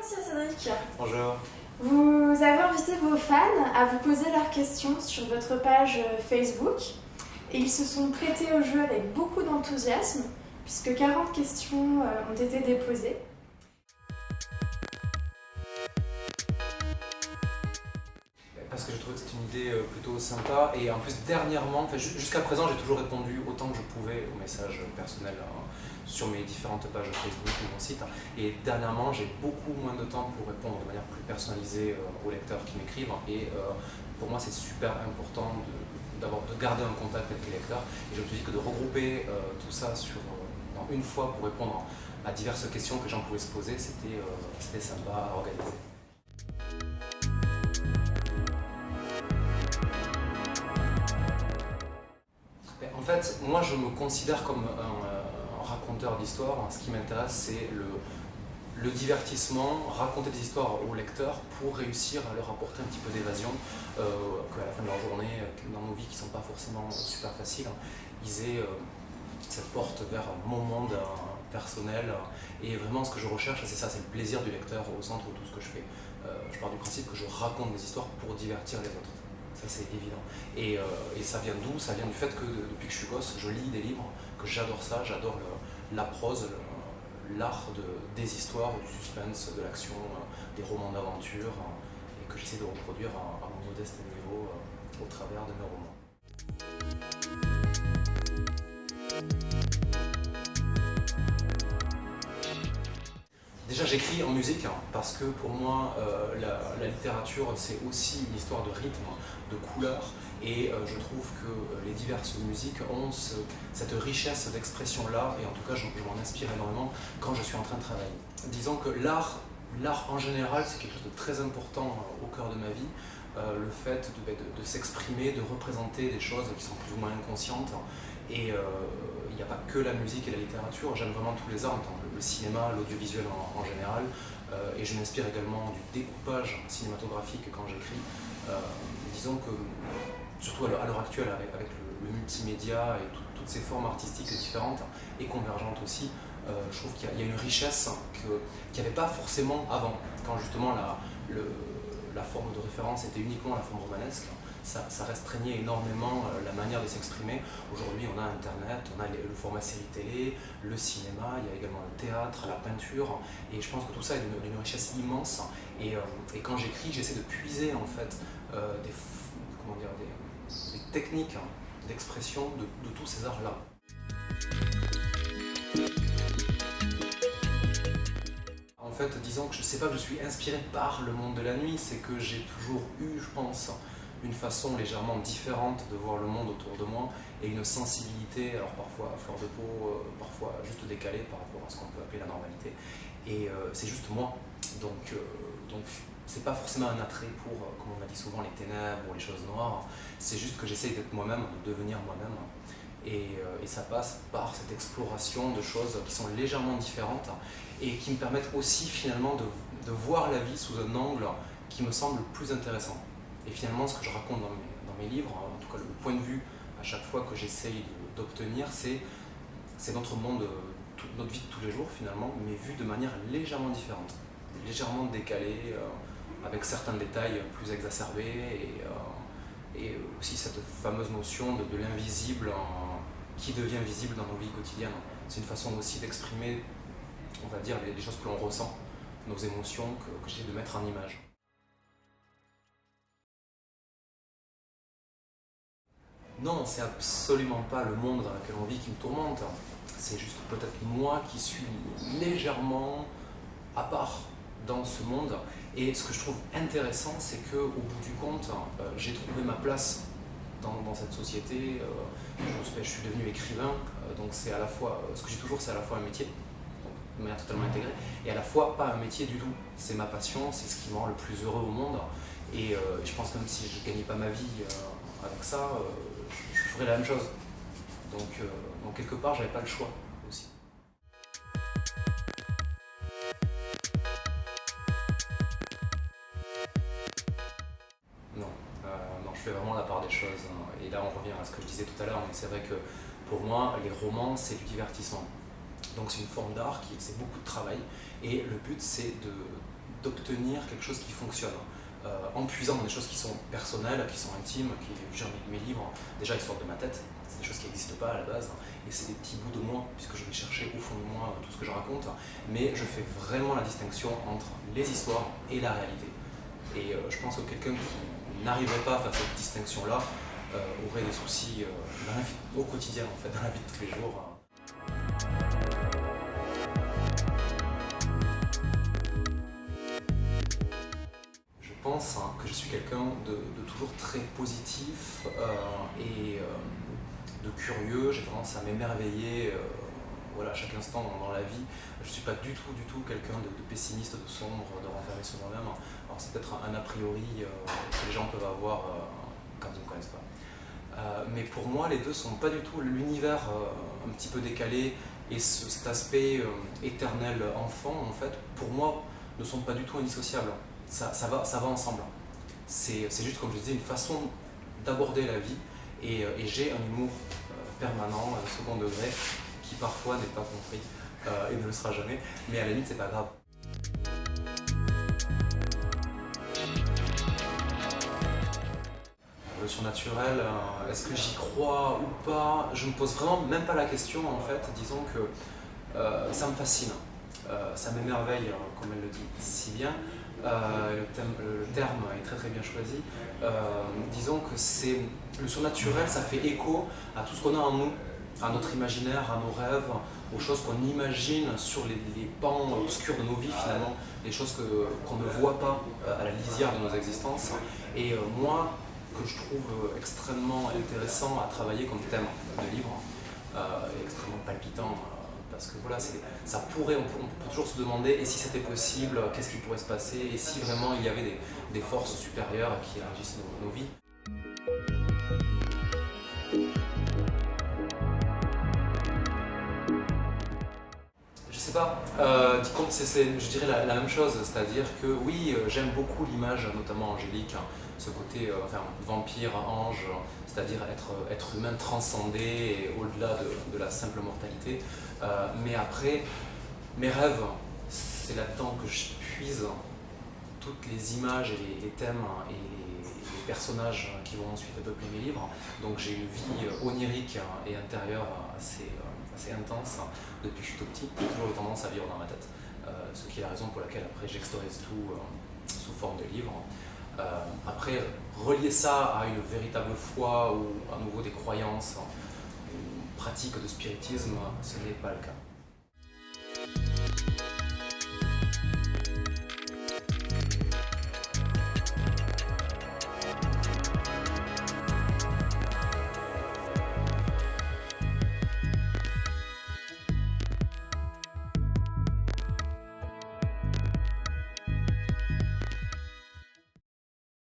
Monsieur Cédric. Bonjour. Vous avez invité vos fans à vous poser leurs questions sur votre page Facebook et ils se sont prêtés au jeu avec beaucoup d'enthousiasme puisque 40 questions ont été déposées. Parce que je trouvais que c'était une idée plutôt sympa et en plus dernièrement, jusqu'à présent j'ai toujours répondu autant que je pouvais aux messages personnels sur mes différentes pages Facebook ou mon site, et dernièrement j'ai beaucoup moins de temps pour répondre de manière plus personnalisée aux lecteurs qui m'écrivent, et pour moi c'est super important de garder un contact avec les lecteurs, et je me suis dit que de regrouper tout ça dans une fois pour répondre à diverses questions que les gens pouvaient se poser, c'était sympa à organiser. En fait, moi je me considère comme un raconteur d'histoires. Ce qui m'intéresse, c'est le divertissement, raconter des histoires aux lecteurs pour réussir à leur apporter un petit peu d'évasion, qu'à la fin de leur journée, dans nos vies qui ne sont pas forcément super faciles, ils aient cette porte vers mon monde personnel. Et vraiment ce que je recherche, c'est ça, c'est le plaisir du lecteur au centre de tout ce que je fais. Je pars du principe que je raconte des histoires pour divertir les autres. Ça c'est évident. Et ça vient d'où? Ça vient du fait que depuis que je suis gosse, je lis des livres, que j'adore ça, j'adore la prose, l'art des histoires, du suspense, de l'action, des romans d'aventure, et que j'essaie de reproduire à mon modeste niveau au travers de mes romans. Déjà j'écris en musique parce que pour moi la littérature c'est aussi une histoire de rythme, de couleurs, et je trouve que les diverses musiques ont cette richesse d'expression là, et en tout cas je m'en inspire énormément quand je suis en train de travailler. Disons que l'art en général c'est quelque chose de très important au cœur de ma vie, le fait de s'exprimer, de représenter des choses qui sont plus ou moins inconscientes, et il n'y a pas que la musique et la littérature, j'aime vraiment tous les arts, le cinéma, l'audiovisuel en général, et je m'inspire également du découpage cinématographique quand j'écris. Disons que, surtout à l'heure actuelle, avec le multimédia et toutes ces formes artistiques différentes et convergentes aussi, je trouve qu'il y a une richesse qu'il n'y avait pas forcément avant, quand justement la forme de référence était uniquement la forme romanesque. Ça restreignait énormément la manière de s'exprimer. Aujourd'hui, on a Internet, on a le format série télé, le cinéma, il y a également le théâtre, la peinture, et je pense que tout ça est d'une richesse immense. Et quand j'écris, j'essaie de puiser en fait des techniques d'expression de tous ces arts-là. En fait, disons que je ne sais pas que je suis inspiré par le monde de la nuit, c'est que j'ai toujours eu, je pense, une façon légèrement différente de voir le monde autour de moi, et une sensibilité, alors parfois à fleur de peau, parfois juste décalée par rapport à ce qu'on peut appeler la normalité. Et c'est juste moi, donc c'est pas forcément un attrait pour, comme on m'a dit souvent, les ténèbres ou les choses noires, c'est juste que j'essaye d'être moi-même, de devenir moi-même, et ça passe par cette exploration de choses qui sont légèrement différentes et qui me permettent aussi finalement de voir la vie sous un angle qui me semble plus intéressant. Et finalement, ce que je raconte dans mes livres, en tout cas le point de vue à chaque fois que j'essaye d'obtenir, c'est notre monde, notre vie de tous les jours finalement, mais vu de manière légèrement différente, légèrement décalée, avec certains détails plus exacerbés, et aussi cette fameuse notion de l'invisible qui devient visible dans nos vies quotidiennes. C'est une façon aussi d'exprimer, on va dire, les choses que l'on ressent, nos émotions, que j'essaie de mettre en image. Non, c'est absolument pas le monde dans lequel on vit qui me tourmente. C'est juste peut-être moi qui suis légèrement à part dans ce monde. Et ce que je trouve intéressant, c'est qu'au bout du compte, j'ai trouvé ma place dans cette société. Je suis devenu écrivain, donc c'est à la fois, ce que j'ai toujours, c'est à la fois un métier, donc de manière totalement intégrée, et à la fois pas un métier du tout. C'est ma passion, c'est ce qui me rend le plus heureux au monde. Et je pense que même si je ne gagnais pas ma vie avec ça, je ferais la même chose. Donc quelque part, j'avais pas le choix aussi. Non, je fais vraiment la part des choses. Et là, on revient à ce que je disais tout à l'heure, mais c'est vrai que pour moi, les romans, c'est du divertissement. Donc c'est une forme d'art c'est beaucoup de travail. Et le but, c'est d'obtenir quelque chose qui fonctionne. En puisant dans des choses qui sont personnelles, qui sont intimes, mes livres, déjà ils sortent de ma tête, c'est des choses qui n'existent pas à la base, et c'est des petits bouts de moi, puisque je vais chercher au fond de moi tout ce que je raconte, mais je fais vraiment la distinction entre les histoires et la réalité. Et je pense que quelqu'un qui n'arriverait pas à faire cette distinction-là aurait des soucis dans la vie, au quotidien, en fait, dans la vie de tous les jours. Je pense que je suis quelqu'un de toujours très positif et de curieux. J'ai tendance à m'émerveiller voilà, à chaque instant dans la vie. Je ne suis pas du tout quelqu'un de pessimiste, de sombre, de renfermé sur moi-même. Alors c'est peut-être un a priori que les gens peuvent avoir quand ils ne me connaissent pas. Mais pour moi, les deux ne sont pas du tout l'univers un petit peu décalé et cet aspect éternel enfant, en fait, pour moi, ne sont pas du tout indissociables. Ça va ensemble. C'est juste, comme je disais, une façon d'aborder la vie et j'ai un humour permanent, second degré, qui parfois n'est pas compris et ne le sera jamais, mais à la limite c'est pas grave. Le surnaturel, est-ce que j'y crois ou pas? Je me pose vraiment même pas la question en fait, disons que ça me fascine, ça m'émerveille comme elle le dit si bien. Le terme est très bien choisi. Disons que le surnaturel, ça fait écho à tout ce qu'on a en nous, à notre imaginaire, à nos rêves, aux choses qu'on imagine sur les pans obscurs de nos vies finalement, les choses qu'on ne voit pas à la lisière de nos existences. Et moi, que je trouve extrêmement intéressant à travailler comme thème de livre, et extrêmement palpitant. Parce que voilà, on peut toujours se demander, et si c'était possible, qu'est-ce qui pourrait se passer, et si vraiment il y avait des forces supérieures qui régissent nos vies. Je sais pas, je dirais la même chose, c'est-à-dire que oui, j'aime beaucoup l'image, notamment angélique, ce côté vampire, ange, c'est-à-dire être humain transcendé et au-delà de la simple mortalité. Mais après, mes rêves, c'est là-dedans que je puise toutes les images et les thèmes et les personnages qui vont ensuite peupler mes livres. Donc j'ai une vie onirique et intérieure assez intense depuis que je suis tout petit. J'ai toujours eu tendance à vivre dans ma tête, ce qui est la raison pour laquelle après j'extorise tout sous forme de livre. Après, relier ça à une véritable foi ou à nouveau des croyances, une pratique de spiritisme, ce n'est pas le cas.